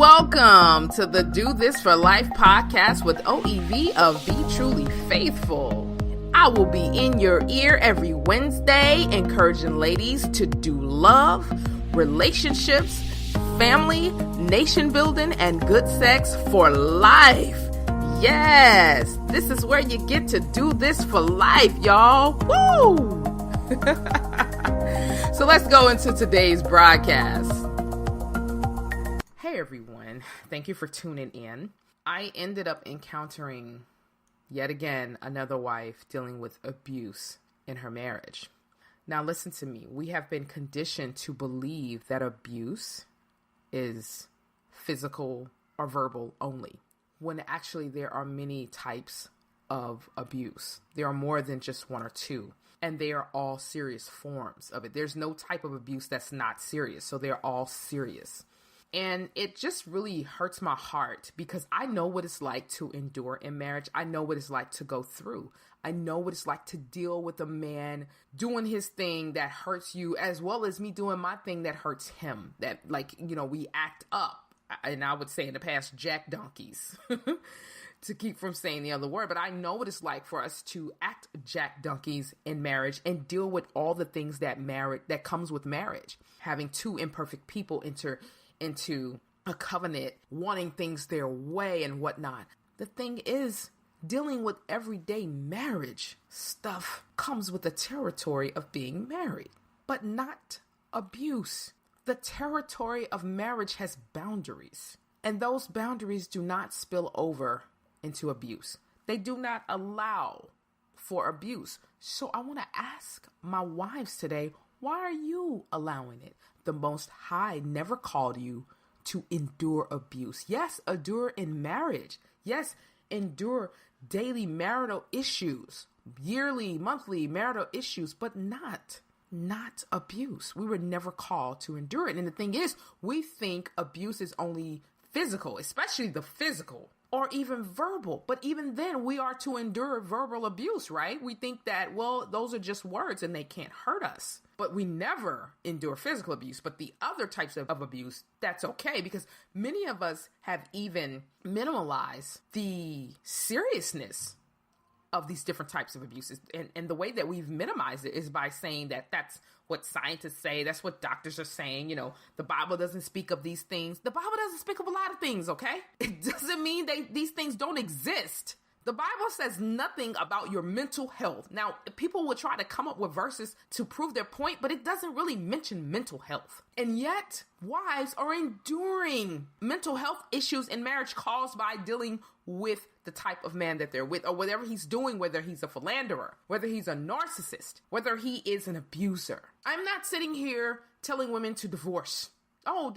Welcome to the Do This for Life podcast with OEV of Be Truly Faithful. I will be in your ear every Wednesday, encouraging ladies to do love, relationships, family, nation building, and good sex for life. Yes, this is where you get to do this for life, y'all. Woo! So let's go into today's broadcast. Hey everyone, thank you for tuning in. I ended up encountering, yet again, another wife dealing with abuse in her marriage. Now listen to me, we have been conditioned to believe that abuse is physical or verbal only, when actually there are many types of abuse. There are more than just one or two, and they are all serious forms of it. There's no type of abuse that's not serious, so they're all serious. And it just really hurts my heart because I know what it's like to endure in marriage. I know what it's like to go through. I know what it's like to deal with a man doing his thing that hurts you, as well as me doing my thing that hurts him. That, like, you know, we act up. And I would say in the past, jack donkeys, to keep from saying the other word. But I know what it's like for us to act jack donkeys in marriage and deal with all the things that comes with marriage. Having two imperfect people enter into a covenant, wanting things their way and whatnot. The thing is, dealing with everyday marriage stuff comes with the territory of being married, but not abuse. The territory of marriage has boundaries, and those boundaries do not spill over into abuse. They do not allow for abuse. So I want to ask my wives today, why are you allowing it? The Most High never called you to endure abuse. Yes, endure in marriage. Yes, endure daily marital issues, yearly, monthly marital issues, but not abuse. We were never called to endure it. And the thing is, we think abuse is only physical, especially the physical, or even verbal. But even then, we are to endure verbal abuse, right? We think that, well, those are just words and they can't hurt us. But we never endure physical abuse. But the other types of abuse, that's okay, because many of us have even minimalized the seriousness of these different types of abuses. And the way that we've minimized it is by saying that that's what scientists say. That's what doctors are saying. You know, the Bible doesn't speak of these things. The Bible doesn't speak of a lot of things, okay? It doesn't mean these things don't exist. The Bible says nothing about your mental health. Now, people will try to come up with verses to prove their point, but it doesn't really mention mental health. And yet, wives are enduring mental health issues in marriage caused by dealing with the type of man that they're with, or whatever he's doing, whether he's a philanderer, whether he's a narcissist, whether he is an abuser. I'm not sitting here telling women to divorce. Oh,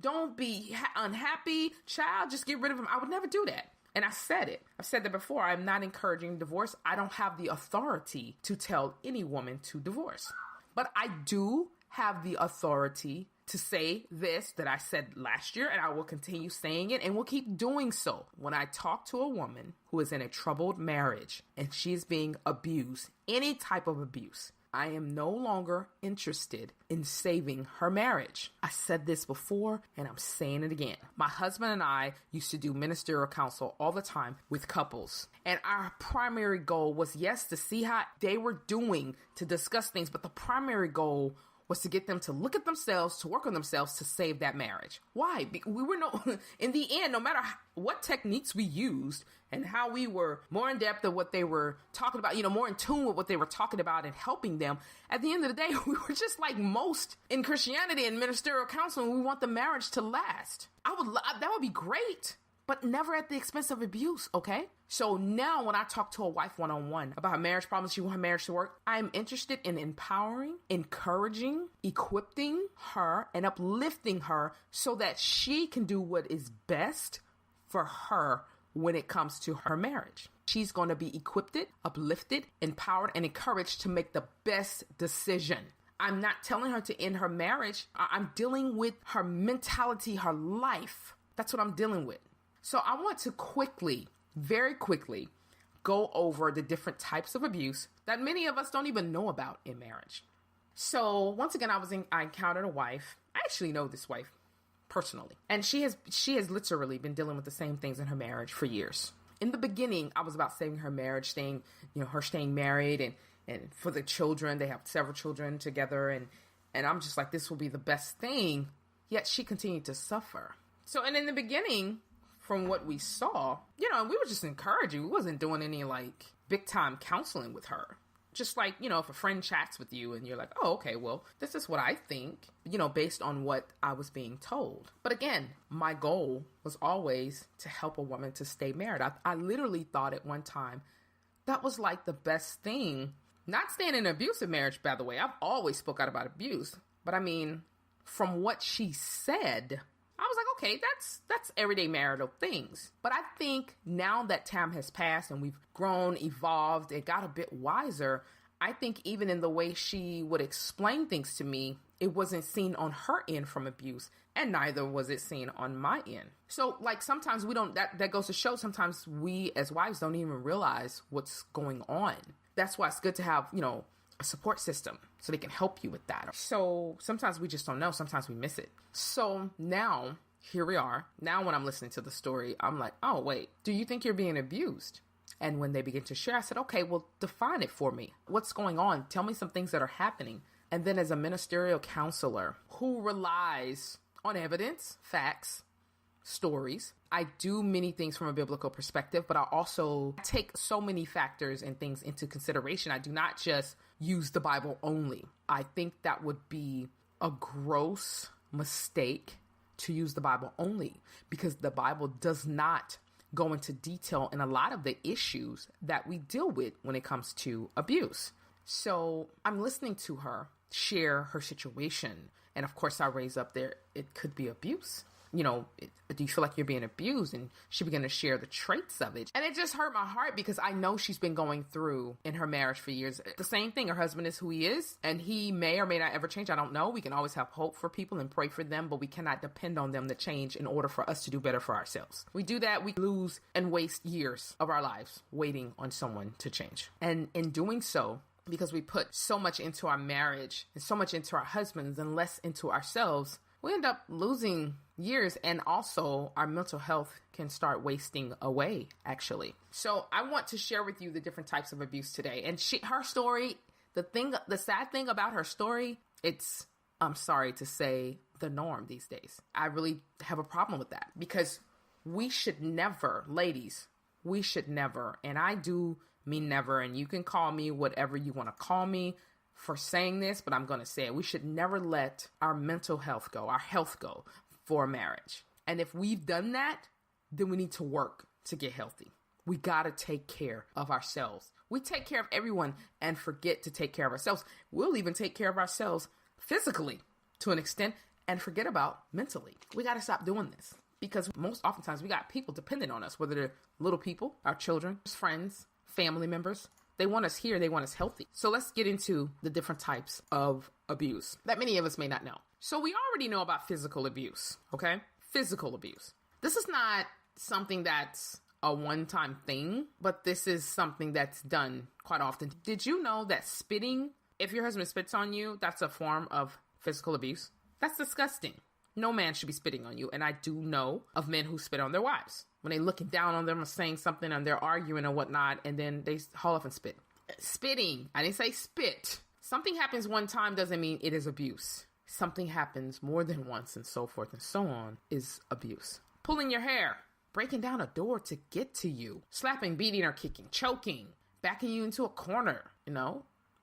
don't be unhappy, child, just get rid of him. I would never do that. And I said it. I've said that before. I'm not encouraging divorce. I don't have the authority to tell any woman to divorce. But I do have the authority to say this that I said last year, and I will continue saying it and will keep doing so. When I talk to a woman who is in a troubled marriage and she's being abused, any type of abuse, I am no longer interested in saving her marriage. I said this before and I'm saying it again. My husband and I used to do ministerial counsel all the time with couples. And our primary goal was, yes, to see how they were doing, to discuss things. But the primary goal was to get them to look at themselves, to work on themselves, to save that marriage. Why? We were in the end, no matter what techniques we used and how we were more in depth of what they were talking about, more in tune with what they were talking about and helping them, at the end of the day, we were just like most in Christianity and ministerial counseling. We want the marriage to last. That would be great, but never at the expense of abuse, okay? So now when I talk to a wife one-on-one about her marriage problems, she wants her marriage to work, I'm interested in empowering, encouraging, equipping her, and uplifting her so that she can do what is best for her when it comes to her marriage. She's going to be equipped, uplifted, empowered, and encouraged to make the best decision. I'm not telling her to end her marriage. I'm dealing with her mentality, her life. That's what I'm dealing with. So I want to very quickly, go over the different types of abuse that many of us don't even know about in marriage. So once again, I encountered a wife. I actually know this wife personally. And she has literally been dealing with the same things in her marriage for years. In the beginning, I was about saving her marriage, staying married and for the children. They have several children together. And I'm just like, this will be the best thing. Yet she continued to suffer. So, and in the beginning, from what we saw, we were just encouraging. We wasn't doing any like big time counseling with her. Just like, if a friend chats with you and you're like, oh, okay, well, this is what I think, based on what I was being told. But again, my goal was always to help a woman to stay married. I literally thought at one time that was like the best thing. Not staying in an abusive marriage, by the way. I've always spoke out about abuse. But I mean, from what she said, I was like, okay, that's everyday marital things. But I think now that time has passed and we've grown, evolved, and got a bit wiser, I think even in the way she would explain things to me, it wasn't seen on her end from abuse, and neither was it seen on my end. So like sometimes we don't, that goes to show sometimes we as wives don't even realize what's going on. That's why it's good to have, a support system so they can help you with that. So sometimes we just don't know. Sometimes we miss it. So now here we are. Now when I'm listening to the story, I'm like, oh, wait, do you think you're being abused? And when they begin to share, I said, okay, well, define it for me. What's going on? Tell me some things that are happening. And then as a ministerial counselor who relies on evidence, facts, stories, I do many things from a biblical perspective, but I also take so many factors and things into consideration. I do not just use the Bible only. I think that would be a gross mistake to use the Bible only, because the Bible does not go into detail in a lot of the issues that we deal with when it comes to abuse. So I'm listening to her share her situation. And of course, I raise up there, it could be abuse. Do you feel like you're being abused? And she began to share the traits of it. And it just hurt my heart because I know she's been going through in her marriage for years. The same thing. Her husband is who he is, and he may or may not ever change. I don't know. We can always have hope for people and pray for them, but we cannot depend on them to change in order for us to do better for ourselves. We do that, we lose and waste years of our lives waiting on someone to change. And in doing so, because we put so much into our marriage and so much into our husbands and less into ourselves, we end up losing years, and also our mental health can start wasting away, actually. So I want to share with you the different types of abuse today. And her story, the sad thing about her story, it's, I'm sorry to say, the norm these days. I really have a problem with that because we should never, ladies, we should never, and I do mean never, and you can call me whatever you want to call me for saying this, but I'm going to say it. We should never let our mental health go, our health go for marriage. And if we've done that, then we need to work to get healthy. We got to take care of ourselves. We take care of everyone and forget to take care of ourselves. We'll even take care of ourselves physically to an extent and forget about mentally. We got to stop doing this because most oftentimes we got people dependent on us, whether they're little people, our children, friends, family members. They want us here. They want us healthy. So let's get into the different types of abuse that many of us may not know. So we already know about physical abuse, okay? Physical abuse. This is not something that's a one-time thing, but this is something that's done quite often. Did you know that spitting, if your husband spits on you, that's a form of physical abuse? That's disgusting. No man should be spitting on you. And I do know of men who spit on their wives when they're looking down on them or saying something and they're arguing or whatnot, and then they haul off and spit. Spitting. I didn't say spit. Something happens one time doesn't mean it is abuse. Something happens more than once and so forth and so on is abuse. Pulling your hair, breaking down a door to get to you, slapping, beating or kicking, choking, backing you into a corner,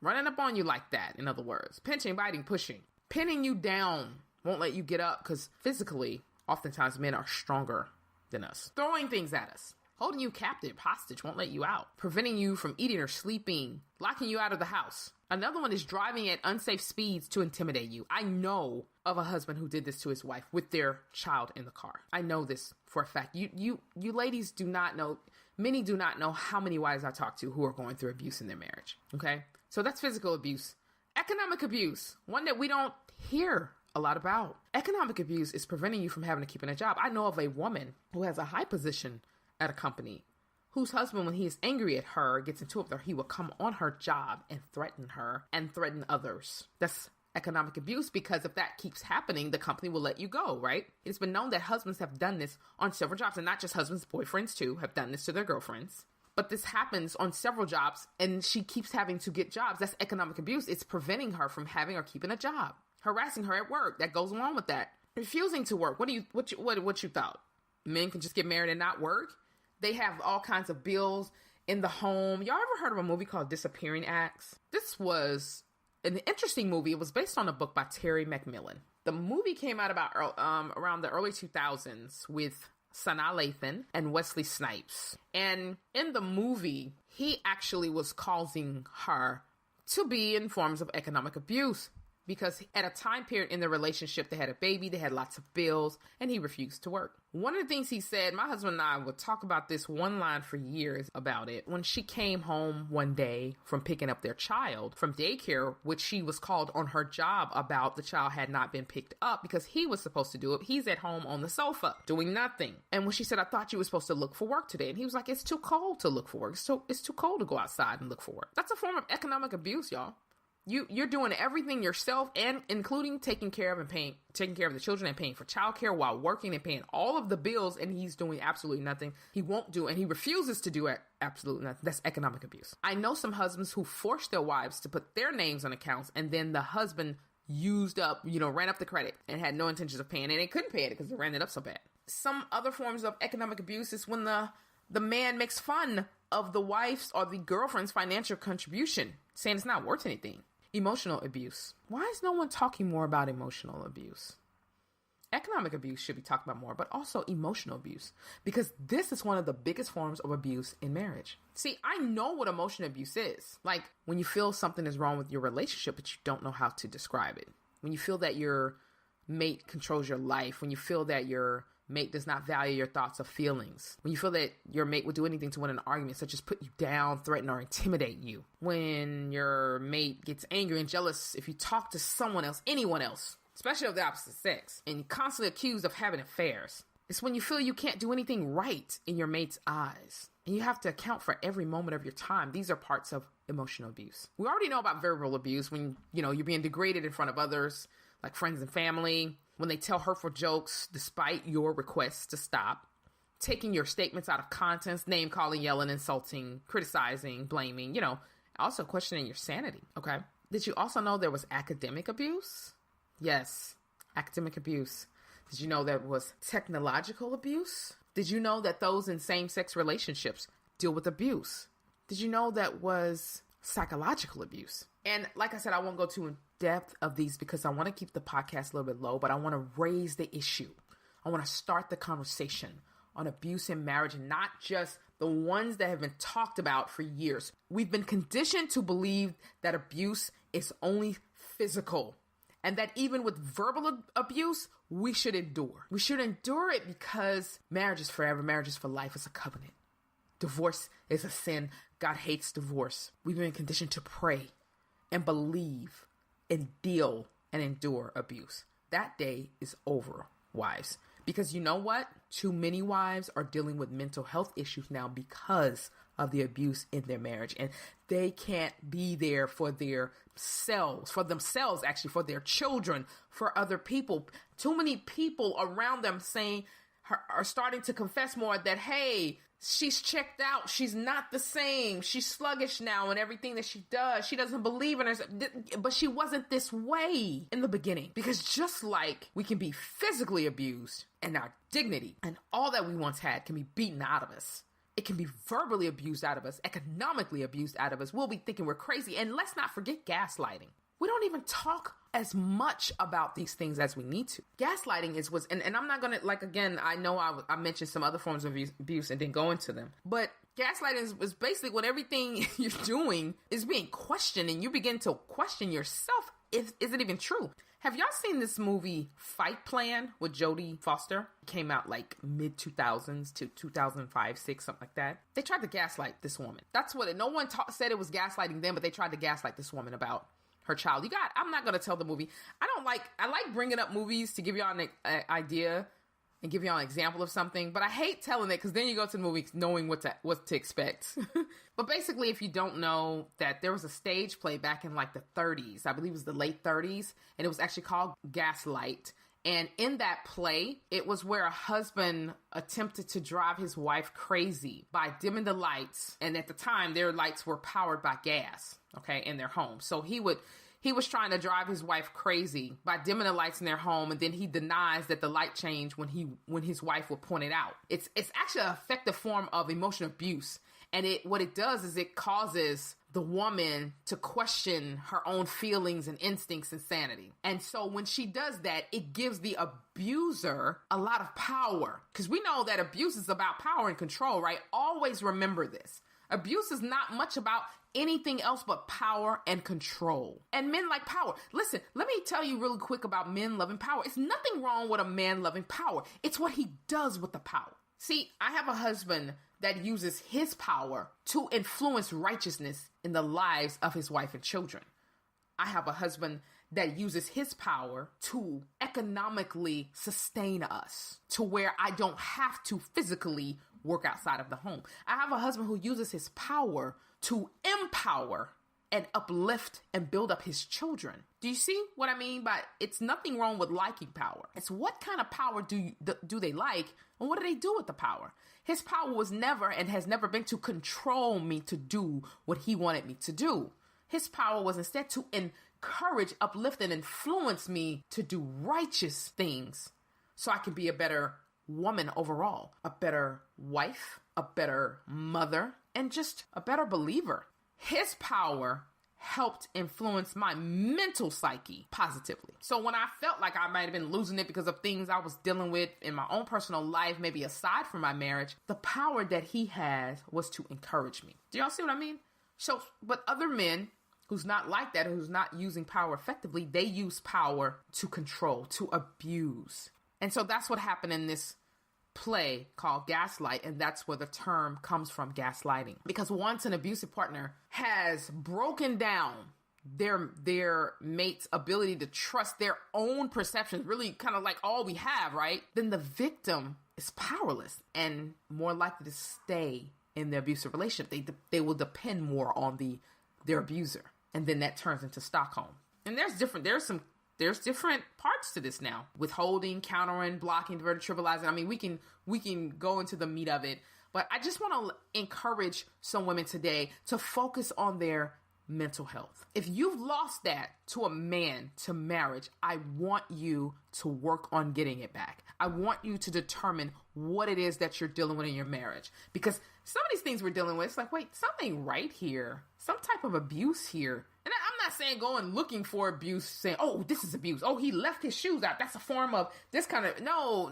running up on you like that, in other words, pinching, biting, pushing, pinning you down, won't let you get up because physically, oftentimes men are stronger than us, throwing things at us, holding you captive, hostage, won't let you out, preventing you from eating or sleeping, locking you out of the house. Another one is driving at unsafe speeds to intimidate you. I know of a husband who did this to his wife with their child in the car. I know this for a fact. You ladies do not know, many do not know how many wives I talk to who are going through abuse in their marriage. Okay? So that's physical abuse. Economic abuse, one that we don't hear a lot about. Economic abuse is preventing you from having to keep in a job. I know of a woman who has a high position at a company whose husband, when he is angry at her, gets into it with her, he will come on her job and threaten her and threaten others. That's economic abuse, because if that keeps happening, the company will let you go, right? It's been known that husbands have done this on several jobs, and not just husbands, boyfriends too have done this to their girlfriends. But this happens on several jobs, and she keeps having to get jobs. That's economic abuse. It's preventing her from having or keeping a job. Harassing her at work. That goes along with that. Refusing to work. What you thought? Men can just get married and not work? They have all kinds of bills in the home. Y'all ever heard of a movie called Disappearing Acts? This was an interesting movie. It was based on a book by Terry McMillan. The movie came out about around the early 2000s with Sanaa Lathan and Wesley Snipes. And in the movie, he actually was causing her to be in forms of economic abuse, because at a time period in the relationship, they had a baby, they had lots of bills, and he refused to work. One of the things he said, my husband and I would talk about this one line for years about it. When she came home one day from picking up their child from daycare, which she was called on her job about the child had not been picked up because he was supposed to do it. He's at home on the sofa doing nothing. And when she said, I thought you were supposed to look for work today. And he was like, it's too cold to look for work. It's too cold to go outside and look for work. That's a form of economic abuse, y'all. You're doing everything yourself, and including taking care of the children and paying for childcare while working and paying all of the bills, and he's doing absolutely nothing. He won't do, and he refuses to do absolutely nothing. That's economic abuse. I know some husbands who force their wives to put their names on accounts, and then the husband ran up the credit and had no intentions of paying it, and they couldn't pay it because they ran it up so bad. Some other forms of economic abuse is when the man makes fun of the wife's or the girlfriend's financial contribution, saying it's not worth anything. Emotional abuse. Why is no one talking more about emotional abuse? Economic abuse should be talked about more, but also emotional abuse, because this is one of the biggest forms of abuse in marriage. See, I know what emotional abuse is. Like when you feel something is wrong with your relationship, but you don't know how to describe it. When you feel that your mate controls your life. When you feel that your mate does not value your thoughts or feelings. When you feel that your mate would do anything to win an argument, such as put you down, threaten, or intimidate you. When your mate gets angry and jealous if you talk to someone else, anyone else, especially of the opposite sex, and you're constantly accused of having affairs. It's when you feel you can't do anything right in your mate's eyes, and you have to account for every moment of your time. These are parts of emotional abuse. We already know about verbal abuse, when you're being degraded in front of others, like friends and family, when they tell hurtful jokes despite your requests to stop, taking your statements out of context, name calling, yelling, insulting, criticizing, blaming, also questioning your sanity. Okay. Did you also know there was academic abuse? Yes, academic abuse. Did you know there was technological abuse? Did you know that those in same-sex relationships deal with abuse? Did you know that was psychological abuse? And like I said, I won't go too in depth of these because I want to keep the podcast a little bit low, but I want to raise the issue. I want to start the conversation on abuse in marriage, and not just the ones that have been talked about for years. We've been conditioned to believe that abuse is only physical, and that even with verbal abuse, we should endure. We should endure it because marriage is forever. Marriage is for life. It's a covenant. Divorce is a sin. God hates divorce. We've been conditioned to pray and believe and deal and endure abuse. That day is over, wives. Because you know what? Too many wives are dealing with mental health issues now because of the abuse in their marriage. And they can't be there for themselves, for their children, for other people. Too many people around them are starting to confess more that, hey, she's checked out. She's not the same. She's sluggish now in everything that she does. She doesn't believe in herself. But she wasn't this way in the beginning. Because just like we can be physically abused and our dignity and all that we once had can be beaten out of us, it can be verbally abused out of us, economically abused out of us. We'll be thinking we're crazy. And let's not forget gaslighting. We don't even talk as much about these things as we need to. Gaslighting and I'm not going to, again, I know I mentioned some other forms of abuse and didn't go into them, but gaslighting is basically when everything you're doing is being questioned and you begin to question yourself. Is it even true? Have y'all seen this movie Fight Plan with Jodie Foster? It came out mid 2000s to 2005, 6, something like that. They tried to gaslight this woman. That's what no one said it was gaslighting them, but they tried to gaslight this woman about her child. I'm not going to tell the movie. I like bringing up movies to give y'all an idea. and give y'all an example of something, but I hate telling it because then you go to the movie knowing what to expect. But basically, if you don't know, that there was a stage play back in like the 30s, I believe it was the late 30s, and it was actually called Gaslight. And in that play, it was where a husband attempted to drive his wife crazy by dimming the lights. And at the time, their lights were powered by gas, okay, in their home. So he was trying to drive his wife crazy by dimming the lights in their home, and then he denies that the light changed when his wife would point it out. It's actually an effective form of emotional abuse. And what it does is it causes the woman to question her own feelings and instincts and sanity. And so when she does that, it gives the abuser a lot of power. Because we know that abuse is about power and control, right? Always remember this. Abuse is not much about anything else but power and control. And men like power. Listen, let me tell you really quick about men loving power. It's nothing wrong with a man loving power. It's what he does with the power. See, I have a husband that uses his power to influence righteousness in the lives of his wife and children. I have a husband that uses his power to economically sustain us to where I don't have to physically work outside of the home. I have a husband who uses his power to empower and uplift and build up his children. Do you see what I mean by it's nothing wrong with liking power? It's what kind of power do they like, and what do they do with the power? His power was never and has never been to control me to do what he wanted me to do. His power was instead to encourage, uplift, and influence me to do righteous things so I can be a better woman overall, a better wife, a better mother, and just a better believer. His power helped influence my mental psyche positively. So when I felt like I might have been losing it because of things I was dealing with in my own personal life, maybe aside from my marriage, the power that he has was to encourage me. Do y'all see what I mean? So, but other men who's not like that, who's not using power effectively, they use power to control, to abuse. And so that's what happened in this play called Gaslight, and that's where the term comes from, gaslighting. Because once an abusive partner has broken down their mate's ability to trust their own perceptions, really kind of like all we have, right? Then the victim is powerless and more likely to stay in the abusive relationship. They will depend more on their abuser, and then that turns into Stockholm. And there's different parts to this now. Withholding, countering, blocking, diverting, trivializing. I mean, we can go into the meat of it, but I just want to encourage some women today to focus on their mental health. If you've lost that to a man, to marriage, I want you to work on getting it back. I want you to determine what it is that you're dealing with in your marriage. Because some of these things we're dealing with, it's like, wait, something right here. Some type of abuse here. And I'm not saying going looking for abuse, saying, oh, this is abuse. Oh, he left his shoes out. That's a form of this kind of, no.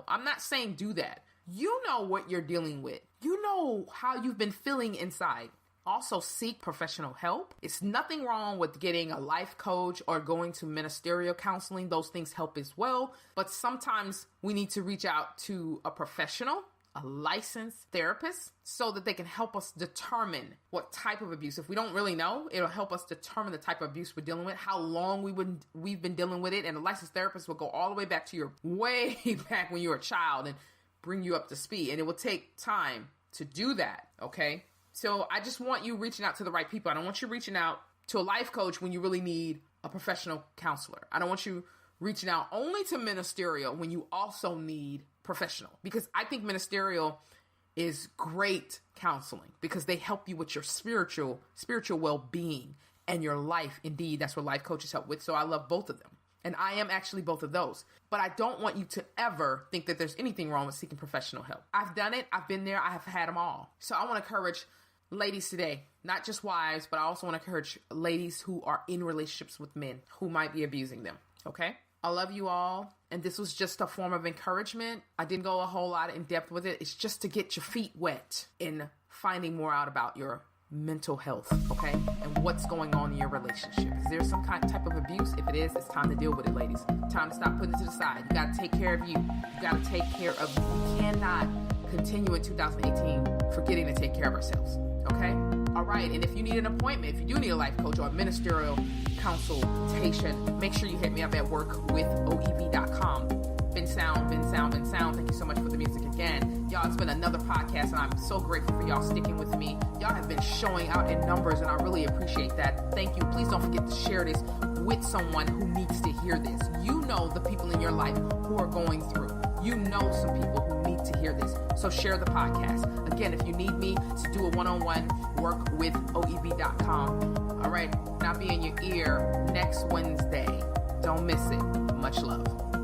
I'm not saying do that. You know what you're dealing with. You know how you've been feeling inside. Also, seek professional help. It's nothing wrong with getting a life coach or going to ministerial counseling. Those things help as well. But sometimes we need to reach out to a professional, a licensed therapist, so that they can help us determine what type of abuse. If we don't really know, it'll help us determine the type of abuse we're dealing with, how long we've been dealing with it. And a licensed therapist will go all the way back to way back when you were a child and bring you up to speed. And it will take time to do that, okay? So I just want you reaching out to the right people. I don't want you reaching out to a life coach when you really need a professional counselor. I don't want you reaching out only to ministerial when you also need professional. Because I think ministerial is great counseling because they help you with your spiritual well-being and your life. Indeed, that's what life coaches help with. So I love both of them. And I am actually both of those. But I don't want you to ever think that there's anything wrong with seeking professional help. I've done it. I've been there. I have had them all. So I want to encourage ladies today, not just wives, but I also want to encourage ladies who are in relationships with men who might be abusing them. Okay? I love you all. And this was just a form of encouragement. I didn't go a whole lot in depth with it. It's just to get your feet wet in finding more out about your mental health, okay? And what's going on in your relationship. Is there some type of abuse? If it is, it's time to deal with it, ladies. Time to stop putting it to the side. You got to take care of you. You got to take care of you. We cannot continue in 2018 forgetting to take care of ourselves, okay? All right, and if you need an appointment, if you do need a life coach or a ministerial consultation, make sure you hit me up at workwithoev.com. Been Sound. Thank you so much for the music again. Y'all, it's been another podcast, and I'm so grateful for y'all sticking with me. Y'all have been showing out in numbers, and I really appreciate that. Thank you. Please don't forget to share this with someone who needs to hear this. You know the people in your life who are going through. You know some people who need to hear this. So share the podcast. Again, if you need me to do a one-on-one, work with oeb.com. All right, and I'll be in your ear next Wednesday. Don't miss it. Much love.